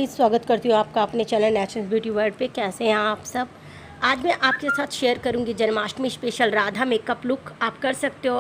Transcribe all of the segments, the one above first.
Guys, स्वागत करती हूँ आपका अपने चैनल नेचुरल ब्यूटी वर्ल्ड पे। कैसे हैं आप सब। आज मैं आपके साथ शेयर करूँगी Janmashtami special Radha makeup look. आप कर सकते हो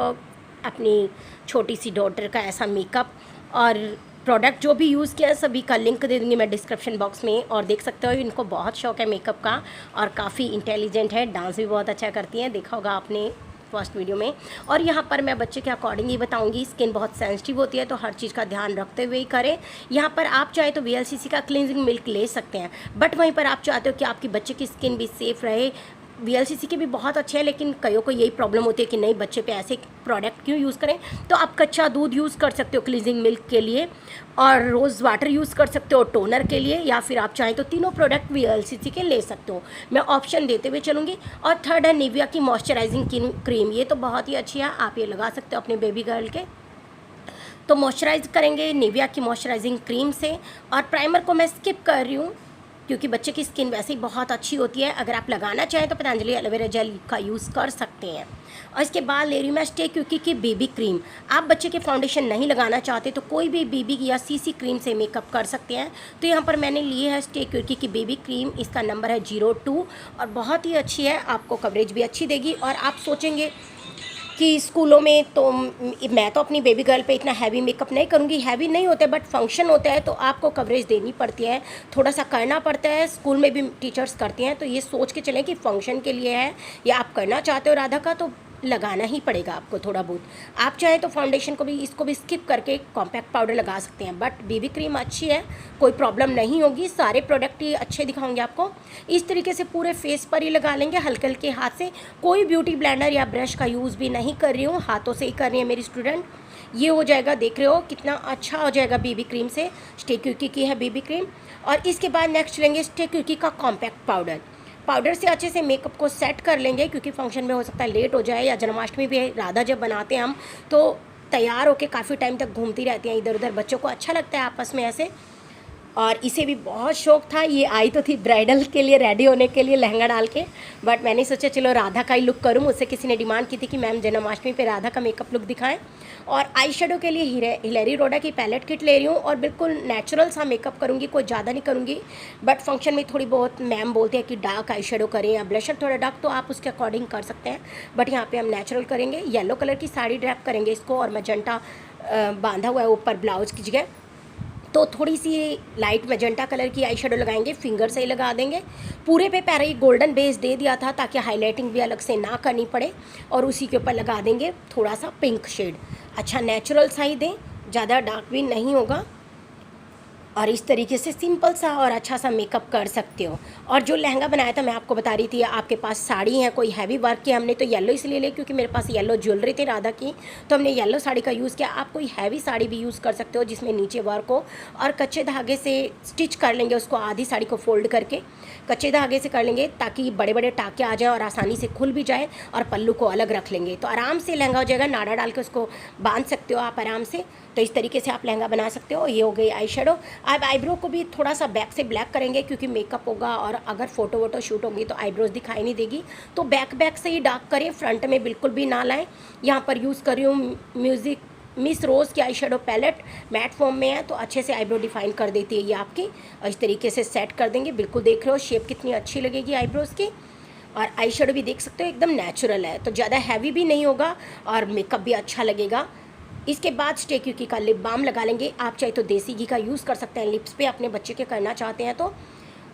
अपनी छोटी सी डॉटर का ऐसा मेकअप, और प्रोडक्ट जो भी यूज़ किया है सभी का लिंक दे दूँगी मैं डिस्क्रिप्शन बॉक्स में। और देख सकते हो इनको बहुत शौक है मेकअप का और काफ़ी इंटेलिजेंट है, डांस भी बहुत अच्छा करती हैं, देखा होगा आपने फर्स्ट वीडियो में। और यहाँ पर मैं बच्चे के अकॉर्डिंग ही बताऊंगी। स्किन बहुत सेंसिटिव होती है तो हर चीज़ का ध्यान रखते हुए ही करें। यहाँ पर आप चाहे तो वीएलसीसी का क्लींजिंग मिल्क ले सकते हैं, बट वहीं पर आप चाहते हो कि आपकी बच्चे की स्किन भी सेफ़ रहे। वीएलसीसी के भी बहुत अच्छे हैं, लेकिन कईयों को यही प्रॉब्लम होती है कि नहीं बच्चे पे ऐसे प्रोडक्ट क्यों यूज़ करें। तो आप कच्चा दूध यूज़ कर सकते हो क्लींजिंग मिल्क के लिए, और रोज़ वाटर यूज़ कर सकते हो टोनर के लिए, या फिर आप चाहें तो तीनों प्रोडक्ट वीएलसीसी के ले सकते हो। मैं ऑप्शन देते हुए चलूँगी। और थर्ड है निविया की मॉइस्चराइजिंग क्रीम। ये तो बहुत ही अच्छी है, आप ये लगा सकते हो अपने बेबी गर्ल के। तो मॉइस्चराइज करेंगे निविया की मॉइस्चराइजिंग क्रीम से। और प्राइमर को मैं स्किप कर रही हूँ क्योंकि बच्चे की स्किन वैसे ही बहुत अच्छी होती है। अगर आप लगाना चाहें तो पतंजलि एलोवेरा जेल का यूज़ कर सकते हैं। और इसके बाद ले रही हूँ मैं स्टे क्यूकी की बेबी क्रीम। आप बच्चे के फाउंडेशन नहीं लगाना चाहते तो कोई भी बीबी या सीसी क्रीम से मेकअप कर सकते हैं। तो यहाँ पर मैंने लिए है स्टे क्यूकी की बेबी क्रीम। इसका नंबर है 02 और बहुत ही अच्छी है, आपको कवरेज भी अच्छी देगी। और आप सोचेंगे कि स्कूलों में तो मैं तो अपनी बेबी गर्ल पे इतना हैवी मेकअप नहीं करूँगी, हैवी नहीं होता है, बट फंक्शन होता है तो आपको कवरेज देनी पड़ती है, थोड़ा सा करना पड़ता है। स्कूल में भी टीचर्स करती हैं, तो ये सोच के चलें कि फंक्शन के लिए है या आप करना चाहते हो राधा का, तो लगाना ही पड़ेगा आपको थोड़ा बहुत। आप चाहें तो फाउंडेशन को भी इसको भी स्किप करके कॉम्पैक्ट पाउडर लगा सकते हैं, बट बेबी क्रीम अच्छी है, कोई प्रॉब्लम नहीं होगी। सारे प्रोडक्ट ही अच्छे दिखाऊंगे आपको। इस तरीके से पूरे फेस पर ही लगा लेंगे हल्के हल्के हाथ से। कोई ब्यूटी ब्लेंडर या ब्रश का यूज़ भी नहीं कर रही हूँ, हाथों से ही कर रही है मेरी स्टूडेंट। ये हो जाएगा, देख रहे हो कितना अच्छा हो जाएगा बेबी क्रीम से। स्टे क्यूकी की है बेबी क्रीम। और इसके बाद नेक्स्ट लेंगे स्टे क्यूकी का कॉम्पैक्ट पाउडर से अच्छे से मेकअप को सेट कर लेंगे, क्योंकि फंक्शन में हो सकता है लेट हो जाए, या जन्माष्टमी भी राधा जब बनाते हैं हम तो तैयार होके काफ़ी टाइम तक घूमती रहती हैं इधर उधर, बच्चों को अच्छा लगता है आपस में ऐसे। और इसे भी बहुत शौक था, ये आई तो थी ब्राइडल के लिए रेडी होने के लिए लहंगा डाल के, बट मैंने सोचा चलो राधा का ही लुक करूँ। मुझसे किसी ने डिमांड की थी कि मैम जन्माष्टमी पे राधा का मेकअप लुक दिखाएं। और आई शेडो के लिए हिलेरी रोडा की पैलेट किट ले रही हूँ, और बिल्कुल नेचुरल सा मेकअप करूँगी, कोई ज़्यादा नहीं करूँगी। बट फंक्शन में थोड़ी बहुत मैम बोलते हैं कि डार्क आई शेडो करें या ब्लशर थोड़ा डार्क, तो आप उसके अकॉर्डिंग कर सकते हैं, बट यहाँ पर हम नेचुरल करेंगे। येलो कलर की साड़ी ड्रैप करेंगे इसको, और मैजेंटा बांधा हुआ है ऊपर ब्लाउज की जगह, तो थोड़ी सी लाइट मैजेंटा कलर की आई शेडो लगाएंगे, फिंगर से ही लगा देंगे। पूरे पे पहले ही गोल्डन बेस दे दिया था ताकि हाईलाइटिंग भी अलग से ना करनी पड़े, और उसी के ऊपर लगा देंगे थोड़ा सा पिंक शेड। अच्छा नेचुरल सा ही दें, ज़्यादा डार्क भी नहीं होगा। और इस तरीके से सिंपल सा और अच्छा सा मेकअप कर सकते हो। और जो लहंगा बनाया था मैं आपको बता रही थी, आपके पास साड़ी है कोई हैवी वर्क की, हमने तो येलो इसलिए ले क्योंकि मेरे पास येलो ज्वेलरी थी राधा की, तो हमने येलो साड़ी का यूज़ किया। आप कोई हैवी साड़ी भी यूज़ कर सकते हो जिसमें नीचे वर्क हो, और कच्चे धागे से स्टिच कर लेंगे उसको, आधी साड़ी को फोल्ड करके कच्चे धागे से कर लेंगे ताकि बड़े बड़े टाँके आ जाए और आसानी से खुल भी जाए, और पल्लू को अलग रख लेंगे तो आराम से लहंगा हो जाएगा। नाड़ा डाल के उसको बांध सकते हो आप आराम से। तो इस तरीके से आप लहंगा बना सकते हो। ये हो गई आई शेडो। अब आईब्रो को भी थोड़ा सा बैक से ब्लैक करेंगे क्योंकि मेकअप होगा, और अगर फोटो वोटो शूट होंगी तो आईब्रोज दिखाई नहीं देगी, तो बैक से ही डार्क करें, फ्रंट में बिल्कुल भी ना लाएं। यहाँ पर यूज़ कर रही हूँ मिस रोज़ की eyeshadow palette, matte form में है तो अच्छे से आईब्रो डिफाइन कर देती है ये आपकी। और इस तरीके से सेट कर देंगे, बिल्कुल देख रहे हो शेप कितनी अच्छी लगेगी आईब्रोज़ की। और आई शेडो भी देख सकते हो एकदम नेचुरल है, तो ज़्यादा हैवी भी नहीं होगा और मेकअप भी अच्छा लगेगा। इसके बाद स्टे क्यूकी का लिप बाम लगा लेंगे। आप चाहे तो देसी घी का यूज़ कर सकते हैं लिप्स पे, अपने बच्चे के करना चाहते हैं तो।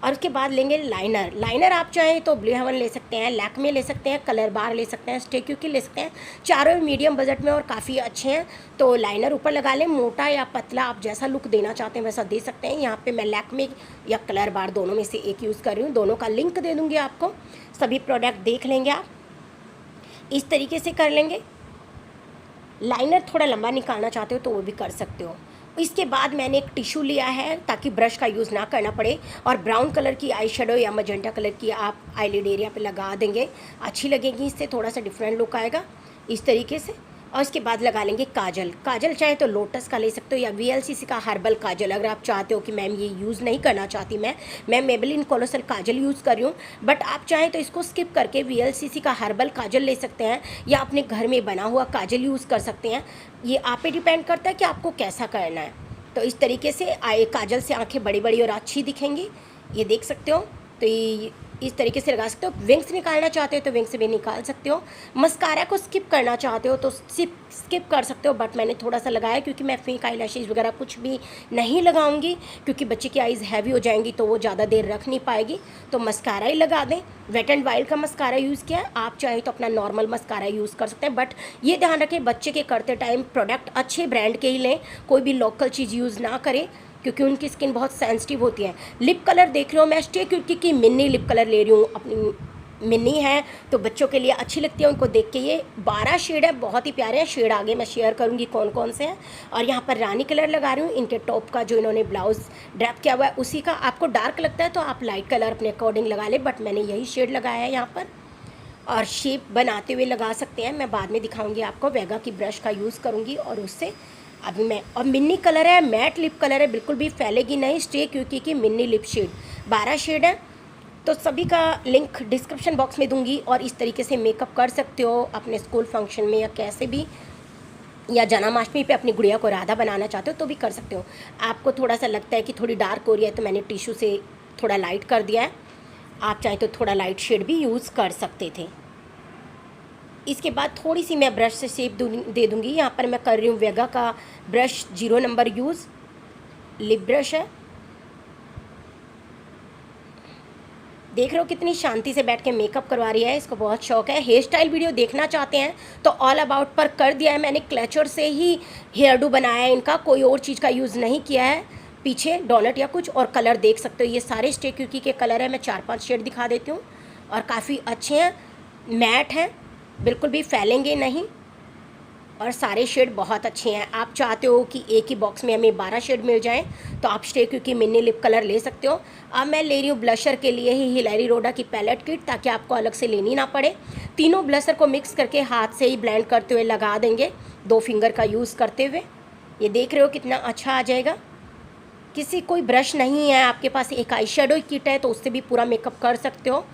और उसके बाद लेंगे लाइनर आप चाहें तो ब्लू हेवन ले सकते हैं, लैक्मे ले सकते हैं, कलर बार ले सकते हैं, स्टे क्यूकी ले सकते हैं। चारों मीडियम बजट में और काफ़ी अच्छे हैं। तो लाइनर ऊपर लगा लें, मोटा या पतला आप जैसा लुक देना चाहते हैं वैसा दे सकते हैं। यहाँ पे मैं लैक्मे या कलर बार दोनों में से एक यूज़ कर रही हूँ, दोनों का लिंक दे दूँगी आपको, सभी प्रोडक्ट देख लेंगे आप। इस तरीके से कर लेंगे। लाइनर थोड़ा लंबा निकालना चाहते हो तो वो भी कर सकते हो। इसके बाद मैंने एक टिश्यू लिया है ताकि ब्रश का यूज़ ना करना पड़े, और ब्राउन कलर की आई शेडो या मजेंटा कलर की आप आईलिड एरिया पे लगा देंगे, अच्छी लगेगी, इससे थोड़ा सा डिफरेंट लुक आएगा इस तरीके से। और उसके बाद लगा लेंगे काजल चाहे तो लोटस का ले सकते हो या वीएलसीसी का हर्बल काजल। अगर आप चाहते हो कि मैम ये यूज़ नहीं करना चाहती मैं मेबेलिन कोलोसल काजल यूज़ कर रही हूँ, बट आप चाहें तो इसको स्किप करके वीएलसीसी का हर्बल काजल ले सकते हैं, या अपने घर में बना हुआ काजल यूज़ कर सकते हैं। ये आप पे डिपेंड करता है कि आपको कैसा करना है। तो इस तरीके से आए काजल से आंखें बड़ी बड़ी और अच्छी दिखेंगी, ये देख सकते हो। तो ये इस तरीके से लगा सकते हो। विंग्स निकालना चाहते हो तो विंग्स भी निकाल सकते हो। मस्कारा को स्किप करना चाहते हो तो स्किप कर सकते हो, बट मैंने थोड़ा सा लगाया क्योंकि मैं फेक आई लैशेज वगैरह कुछ भी नहीं लगाऊंगी, क्योंकि बच्चे की आइज़ हैवी हो जाएंगी तो वो ज़्यादा देर रख नहीं पाएगी। तो मस्कारा ही लगा दें। वेट एंड वाइल्ड का मस्कारा यूज़ किया है, आप चाहे तो अपना नॉर्मल मस्कारा यूज़ कर सकते हैं, बट ये ध्यान रखें बच्चे के करते टाइम प्रोडक्ट अच्छे ब्रांड के ही लें, कोई भी लोकल चीज़ यूज़ ना करें, क्योंकि उनकी स्किन बहुत सेंसिटिव होती है। लिप कलर देख रहे हो, मैं स्टे क्यूटी की मिनी लिप कलर ले रही हूँ। अपनी मिनी है तो बच्चों के लिए अच्छी लगती है उनको देख के। ये 12 शेड है, बहुत ही प्यारे हैं शेड। आगे मैं शेयर करूँगी कौन कौन से हैं। और यहाँ पर रानी कलर लगा रही हूँ। इनके टॉप का जो इन्होंने ब्लाउज ड्रैप किया हुआ है उसी का। आपको डार्क लगता है तो आप लाइट कलर अपने अकॉर्डिंग लगा ले, बट मैंने यही शेड लगाया है यहाँ पर। और शेप बनाते हुए लगा सकते हैं, मैं बाद में दिखाऊँगी आपको। वेगा की ब्रश का यूज़ करूँगी और उससे अभी मैं। और मिनी कलर है, मैट लिप कलर है, बिल्कुल भी फैलेगी नहीं। स्टे क्यूटी की मिनी लिप शेड 12 शेड है। तो सभी का लिंक डिस्क्रिप्शन बॉक्स में दूंगी। और इस तरीके से मेकअप कर सकते हो अपने स्कूल फंक्शन में या कैसे भी, या जन्माष्टमी पे अपनी गुड़िया को राधा बनाना चाहते हो तो भी कर सकते हो। आपको थोड़ा सा लगता है कि थोड़ी डार्क हो रही है तो मैंने टिश्यू से थोड़ा लाइट कर दिया है। आप चाहे तो थोड़ा लाइट शेड भी यूज़ कर सकते थे। इसके बाद थोड़ी सी मैं ब्रश से शेप दे दूँगी। यहाँ पर मैं कर रही हूँ वेगा का brush 0 number use, lip brush है। देख रहे हो कितनी शांति से बैठ के मेकअप करवा रही है, इसको बहुत शौक है। हेयर स्टाइल वीडियो देखना चाहते हैं तो ऑल अबाउट पर कर दिया है मैंने। क्लेचर से ही हेयर डू बनाया है इनका, कोई और चीज़ का यूज़ नहीं किया है। पीछे डोनट या कुछ और कलर देख सकते हो, ये सारे स्टे क्यूकी के कलर है। मैं 4-5 शेड दिखा देती हूँ और काफ़ी अच्छे हैं, मैट हैं, बिल्कुल भी फैलेंगे नहीं और सारे शेड बहुत अच्छे हैं। आप चाहते हो कि एक ही बॉक्स में हमें 12 शेड मिल जाएं तो आप स्टे क्यूकी मिनी लिप कलर ले सकते हो। अब मैं ले रही हूँ ब्लशर के लिए ही हिलेरी रोडा की पैलेट किट, ताकि आपको अलग से लेनी ना पड़े। तीनों ब्लशर को मिक्स करके हाथ से ही ब्लेंड करते हुए लगा देंगे, 2 फिंगर का यूज़ करते हुए। ये देख रहे हो कितना अच्छा आ जाएगा। किसी कोई ब्रश नहीं है आपके पास, एक आई शेडो किट है तो उससे भी पूरा मेकअप कर सकते हो,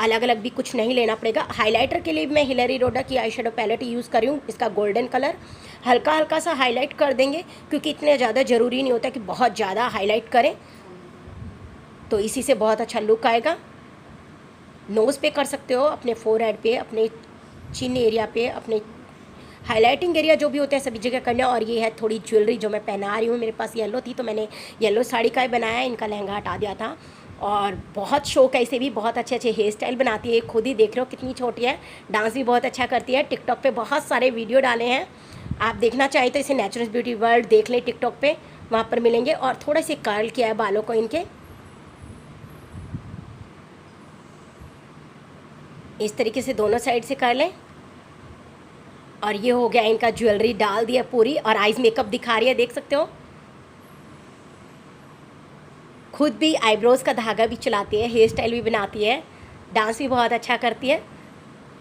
अलग अलग भी कुछ नहीं लेना पड़ेगा। हाइलाइटर के लिए मैं हिलेरी रोडा की आई शेडो पैलेट यूज़ कर रही हूँ। इसका गोल्डन कलर हल्का हल्का सा हाईलाइट कर देंगे, क्योंकि इतने ज़्यादा ज़रूरी नहीं होता कि बहुत ज़्यादा हाईलाइट करें, तो इसी से बहुत अच्छा लुक आएगा। नोज़ पे कर सकते हो, अपने फोरहेड पे, अपने चिन एरिया पे, अपने हाइलाइटिंग एरिया जो भी होता है सभी जगह करना। और ये है थोड़ी ज्वेलरी जो मैं पहना रही हूँ। मेरे पास येलो थी तो मैंने येलो साड़ी का ही बनाया, इनका लहंगा हटा दिया था। और बहुत शौक है इसे भी, बहुत अच्छे अच्छे हेयर स्टाइल बनाती है। खुद ही देख रहे हो कितनी छोटी है, डांस भी बहुत अच्छा करती है। टिकटॉक पे बहुत सारे वीडियो डाले हैं, आप देखना चाहें तो इसे नेचुरल ब्यूटी वर्ल्ड देख लें टिकटॉक पे, वहाँ पर मिलेंगे। और थोड़ा से कर्ल किया है बालों को इनके, इस तरीके से दोनों साइड से कर लें। और ये हो गया इनका ज्वेलरी डाल दिया पूरी, और आइज मेकअप दिखा रही है, देख सकते हो। खुद भी आईब्रोज़ का धागा भी चलाती है, हेयर स्टाइल भी बनाती है, डांस भी बहुत अच्छा करती है।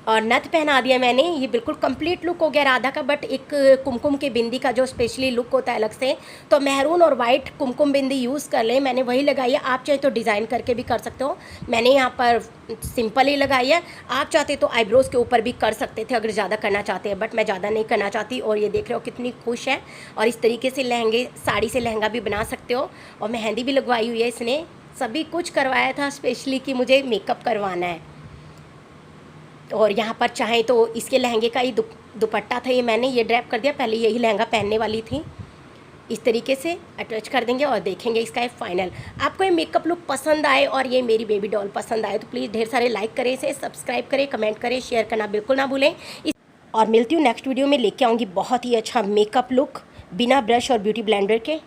और नथ पहना दिया मैंने, ये बिल्कुल कंप्लीट लुक हो गया राधा का। बट एक कुमकुम की बिंदी का जो स्पेशली लुक होता है अलग से, तो मैरून और वाइट कुमकुम बिंदी यूज़ कर लें, मैंने वही लगाई है। आप चाहे तो डिज़ाइन करके भी कर सकते हो, मैंने यहाँ पर सिंपल ही लगाई है। आप चाहते तो आईब्रोज़ के ऊपर भी कर सकते थे अगर ज़्यादा करना चाहते हैं, बट मैं ज़्यादा नहीं करना चाहती। और ये देख रहे हो कितनी खुश है। और इस तरीके से लहंगे, साड़ी से लहंगा भी बना सकते हो। और मेहंदी भी लगवाई हुई है इसने, सभी कुछ करवाया था स्पेशली कि मुझे मेकअप करवाना है। और यहाँ पर चाहें तो इसके लहंगे का ही दुपट्टा था, ये मैंने ये ड्रैप कर दिया, पहले यही लहंगा पहनने वाली थी। इस तरीके से अटैच कर देंगे और देखेंगे इसका ये फाइनल। आपको ये मेकअप लुक पसंद आए और ये मेरी बेबी डॉल पसंद आए तो प्लीज़ ढेर सारे लाइक करें, इसे सब्सक्राइब करें, कमेंट करें, शेयर करना बिल्कुल ना भूलें। और मिलती हूँ नेक्स्ट वीडियो में, लेके आऊँगी बहुत ही अच्छा मेकअप लुक बिना ब्रश और ब्यूटी ब्लेंडर के।